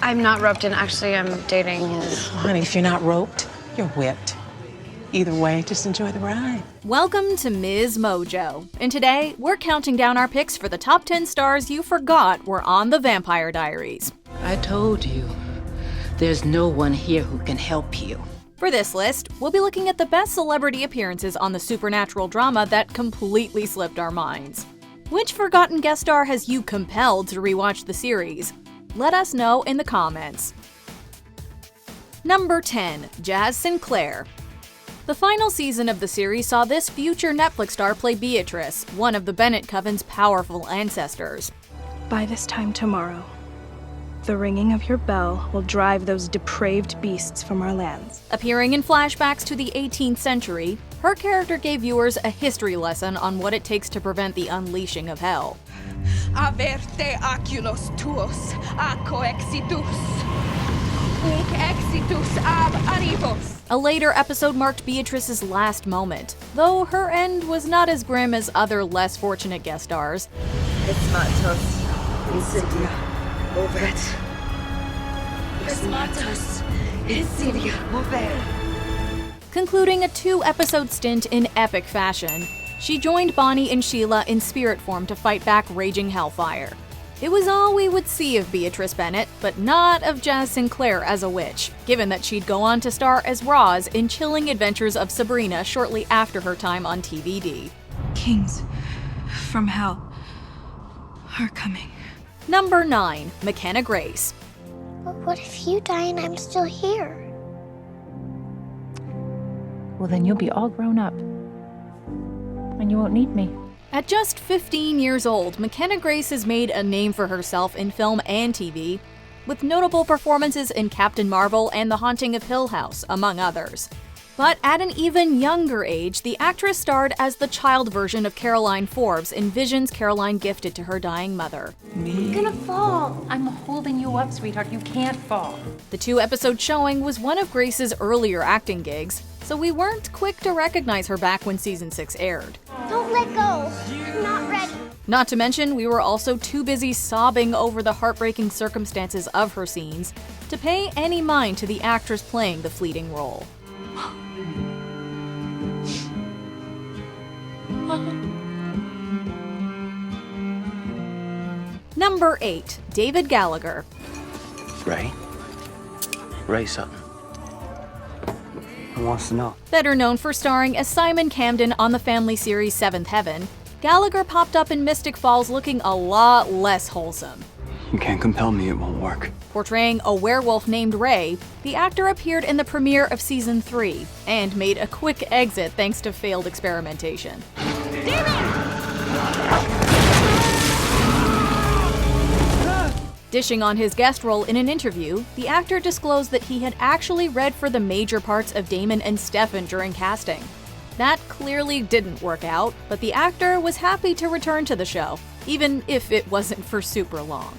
I'm not roped, and actually I'm dating his... Honey, if you're not roped, you're whipped. Either way, just enjoy the ride. Welcome to MsMojo, and today we're counting down our picks for the top 10 stars you forgot were on the Vampire Diaries. I told you, there's no one here who can help you. For this list, we'll be looking at the best celebrity appearances on the supernatural drama that completely slipped our minds. Which forgotten guest star has you compelled to rewatch the series? Let us know in the comments. Number 10. Jazz Sinclair. The final season of the series saw this future Netflix star play Beatrice, one of the Bennett Coven's powerful ancestors. By this time tomorrow, the ringing of your bell will drive those depraved beasts from our lands. Appearing in flashbacks to the 18th century, her character gave viewers a history lesson on what it takes to prevent the unleashing of hell. Averte aculos tuos, aco exitus. Unc exitus ab arrivos. A later episode marked Beatrice's last moment, though her end was not as grim as other less fortunate guest stars. Esmatos, insidia, movet. Esmatos, insidia, movet. Concluding a 2-episode stint in epic fashion, she joined Bonnie and Sheila in spirit form to fight back raging hellfire. It was all we would see of Beatrice Bennett, but not of Jazz Sinclair as a witch, given that she'd go on to star as Roz in Chilling Adventures of Sabrina shortly after her time on TVD. Kings from hell are coming. Number 9. McKenna Grace. But what if you die and I'm still here? Well, then you'll be all grown up. And you won't need me. At just 15 years old, McKenna Grace has made a name for herself in film and TV, with notable performances in Captain Marvel and The Haunting of Hill House, among others. But at an even younger age, the actress starred as the child version of Caroline Forbes in visions Caroline gifted to her dying mother. You're gonna fall. I'm holding you up, sweetheart. You can't fall. The 2-episode showing was one of Grace's earlier acting gigs, so we weren't quick to recognize her back when season 6 aired. Don't let go. I'm not ready. Not to mention, we were also too busy sobbing over the heartbreaking circumstances of her scenes to pay any mind to the actress playing the fleeting role. Number 8. David Gallagher. Ray something. Who wants to know? Better known for starring as Simon Camden on the family series Seventh Heaven, Gallagher popped up in Mystic Falls looking a lot less wholesome. You can't compel me, it won't work. Portraying a werewolf named Ray, the actor appeared in the premiere of season 3 and made a quick exit thanks to failed experimentation. Dishing on his guest role in an interview, the actor disclosed that he had actually read for the major parts of Damon and Stefan during casting. That clearly didn't work out, but the actor was happy to return to the show, even if it wasn't for super long.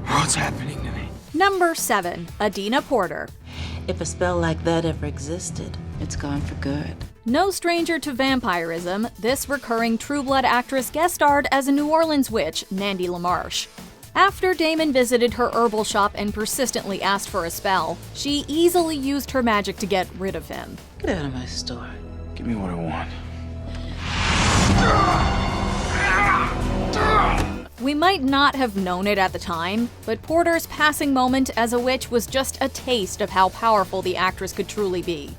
What's happening to me? Number 7. Adina Porter. If a spell like that ever existed, it's gone for good. No stranger to vampirism, this recurring True Blood actress guest starred as a New Orleans witch, Nandy LaMarche. After Damon visited her herbal shop and persistently asked for a spell, she easily used her magic to get rid of him. Get out of my store. Give me what I want. We might not have known it at the time, but Porter's passing moment as a witch was just a taste of how powerful the actress could truly be.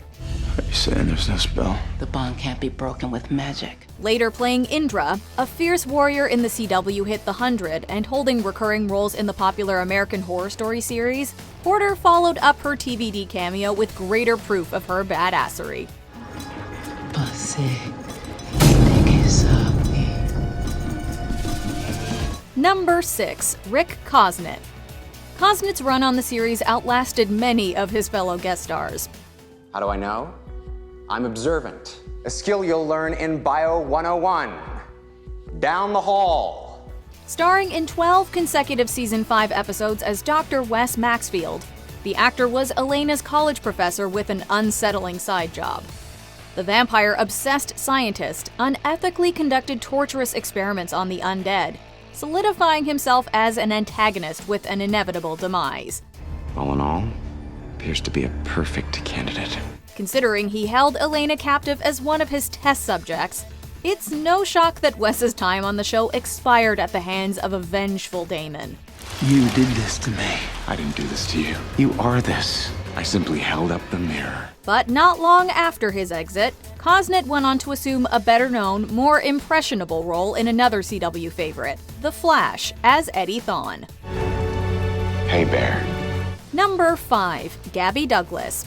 Are you saying there's no spell? The bond can't be broken with magic. Later playing Indra, a fierce warrior in the CW hit The 100 and holding recurring roles in the popular American Horror Story series, Porter followed up her TVD cameo with greater proof of her badassery. Number 6. Rick Cosnett. Cosnett's run on the series outlasted many of his fellow guest stars. How do I know? I'm observant. A skill you'll learn in Bio 101. Down the hall. Starring in 12 consecutive season 5 episodes as Dr. Wes Maxfield, the actor was Elena's college professor with an unsettling side job. The vampire-obsessed scientist unethically conducted torturous experiments on the undead, solidifying himself as an antagonist with an inevitable demise. All in all, appears to be a perfect candidate. Considering he held Elena captive as one of his test subjects, it's no shock that Wes's time on the show expired at the hands of a vengeful Damon. You did this to me. I didn't do this to you. You are this. I simply held up the mirror. But not long after his exit, Cosnett went on to assume a better-known, more impressionable role in another CW favorite, The Flash, as Eddie Thawne. Hey, Bear. Number 5. Gabby Douglas.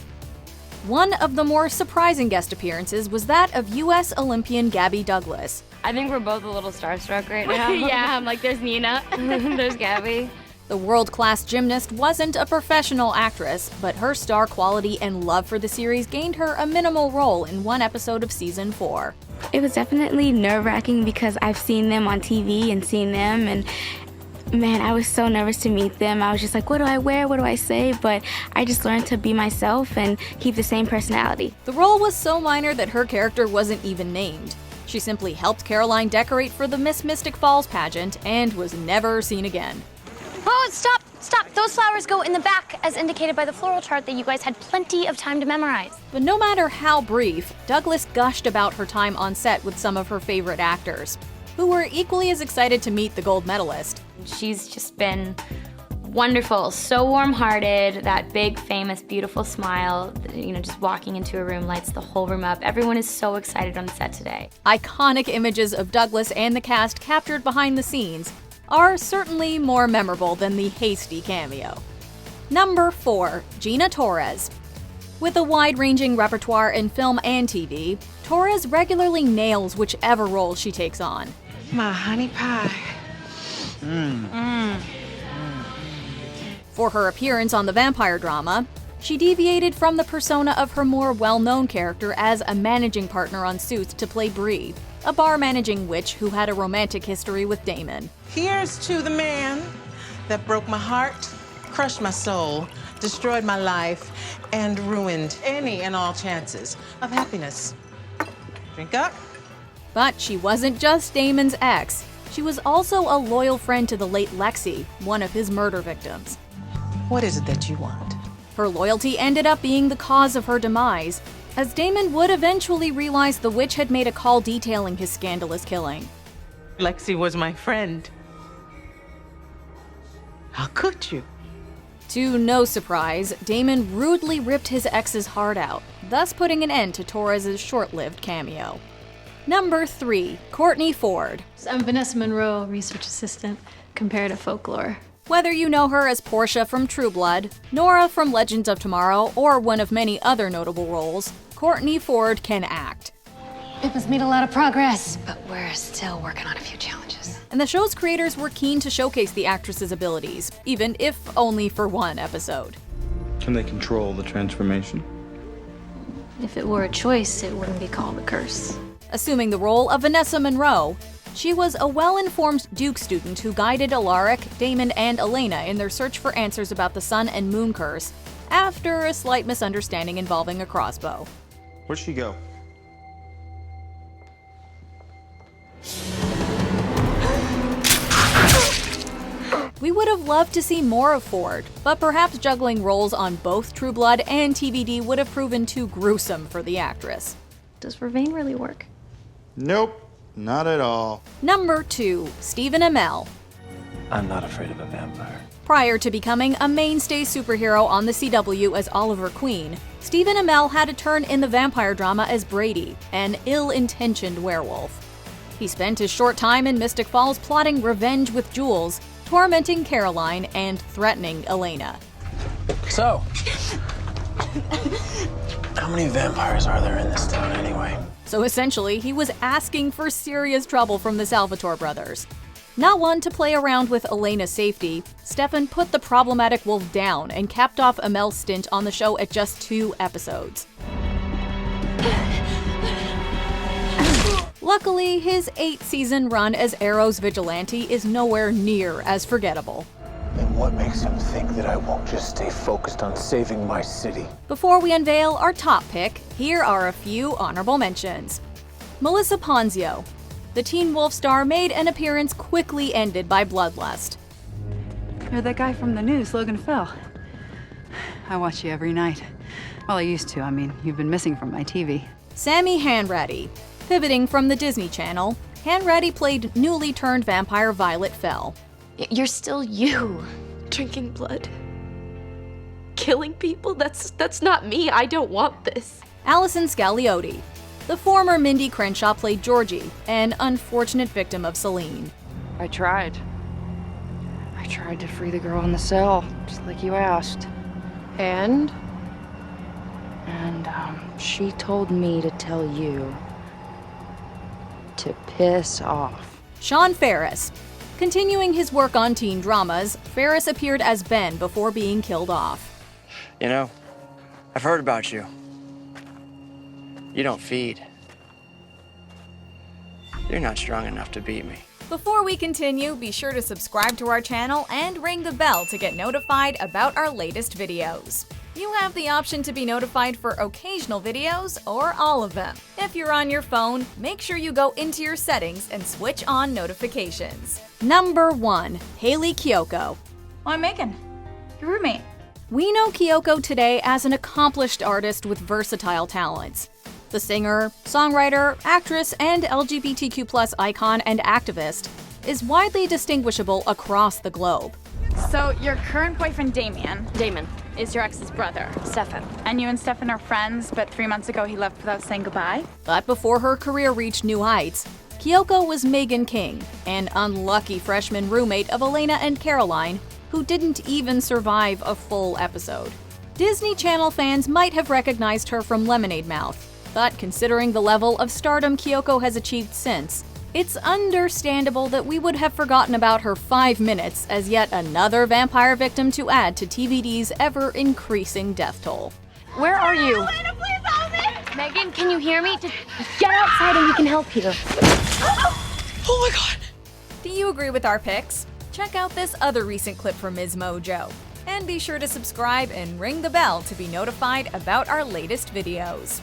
One of the more surprising guest appearances was that of U.S. Olympian Gabby Douglas. I think we're both a little starstruck right now. Yeah, I'm like, there's Nina, there's Gabby. The world-class gymnast wasn't a professional actress, but her star quality and love for the series gained her a minimal role in one episode of season 4. It was definitely nerve-wracking because I've seen them on TV and seen them, and man, I was so nervous to meet them. I was just like, what do I wear? What do I say? But I just learned to be myself and keep the same personality. The role was so minor that her character wasn't even named. She simply helped Caroline decorate for the Miss Mystic Falls pageant and was never seen again. Oh, stop! Stop! Those flowers go in the back, as indicated by the floral chart that you guys had plenty of time to memorize. But no matter how brief, Douglas gushed about her time on set with some of her favorite actors, who were equally as excited to meet the gold medalist. She's just been wonderful, so warm-hearted, that big, famous, beautiful smile, you know, just walking into a room lights the whole room up. Everyone is so excited on set today. Iconic images of Douglas and the cast captured behind the scenes are certainly more memorable than the hasty cameo. Number 4. Gina Torres. With a wide-ranging repertoire in film and TV, Torres regularly nails whichever role she takes on. My honey pie. For her appearance on the vampire drama, she deviated from the persona of her more well-known character as a managing partner on Suits to play Bree, a bar-managing witch who had a romantic history with Damon. Here's to the man that broke my heart, crushed my soul, destroyed my life, and ruined any and all chances of happiness. Drink up. But she wasn't just Damon's ex. She was also a loyal friend to the late Lexi, one of his murder victims. What is it that you want? Her loyalty ended up being the cause of her demise, as Damon would eventually realize the witch had made a call detailing his scandalous killing. Lexi was my friend. How could you? To no surprise, Damon rudely ripped his ex's heart out, thus putting an end to Torres' short-lived cameo. Number 3. Courtney Ford. I'm Vanessa Monroe, research assistant, comparative folklore. Whether you know her as Portia from True Blood, Nora from Legends of Tomorrow, or one of many other notable roles, Courtney Ford can act. Pippa's made a lot of progress, but we're still working on a few challenges. And the show's creators were keen to showcase the actress's abilities, even if only for one episode. Can they control the transformation? If it were a choice, it wouldn't be called a curse. Assuming the role of Vanessa Monroe, she was a well-informed Duke student who guided Alaric, Damon, and Elena in their search for answers about the Sun and Moon Curse, after a slight misunderstanding involving a crossbow. Where'd she go? We would have loved to see more of Ford, but perhaps juggling roles on both True Blood and TVD would have proven too gruesome for the actress. Does Vervain really work? Nope, not at all. Number 2. Stephen Amell. I'm not afraid of a vampire. Prior to becoming a mainstay superhero on the CW as Oliver Queen, Stephen Amell had a turn in the vampire drama as Brady, an ill-intentioned werewolf. He spent his short time in Mystic Falls plotting revenge with Jules, tormenting Caroline, and threatening Elena. So, how many vampires are there in this town anyway? So essentially, he was asking for serious trouble from the Salvatore brothers. Not one to play around with Elena's safety, Stefan put the problematic wolf down and capped off Amell's stint on the show at just 2 episodes. Luckily, his 8-season run as Arrow's vigilante is nowhere near as forgettable. And what makes him think that I won't just stay focused on saving my city? Before we unveil our top pick, here are a few honorable mentions. Melissa Ponzio. The Teen Wolf star made an appearance quickly ended by bloodlust. You're that guy from the news, Logan Fell. I watch you every night. Well, I used to. I mean, you've been missing from my TV. Sammy Hanratty. Pivoting from the Disney Channel, Hanratty played newly turned vampire Violet Fell. You're still you. Drinking blood. Killing people? That's not me. I don't want this. Allison Scagliotti. The former Mindy Crenshaw played Georgie, an unfortunate victim of Celine. I tried to free the girl in the cell, just like you asked. And she told me to tell you to piss off. Sean Ferris. Continuing his work on teen dramas, Ferris appeared as Ben before being killed off. You know, I've heard about you. You don't feed. You're not strong enough to beat me. Before we continue, be sure to subscribe to our channel and ring the bell to get notified about our latest videos. You have the option to be notified for occasional videos or all of them. If you're on your phone, make sure you go into your settings and switch on notifications. Number 1. Haley Kiyoko. I'm Megan, your roommate. We know Kiyoko today as an accomplished artist with versatile talents. The singer, songwriter, actress, and LGBTQ+ icon and activist is widely distinguishable across the globe. So, your current boyfriend, Damien, is your ex's brother, Stefan. And you and Stefan are friends, but 3 months ago he left without saying goodbye? But before her career reached new heights, Kiyoko was Megan King, an unlucky freshman roommate of Elena and Caroline, who didn't even survive a full episode. Disney Channel fans might have recognized her from Lemonade Mouth, but considering the level of stardom Kiyoko has achieved since, it's understandable that we would have forgotten about her 5 minutes as yet another vampire victim to add to TVD's ever-increasing death toll. Where are you? Megan, can you hear me? Just get outside and we can help you. Oh my god! Do you agree with our picks? Check out this other recent clip from MsMojo. And be sure to subscribe and ring the bell to be notified about our latest videos.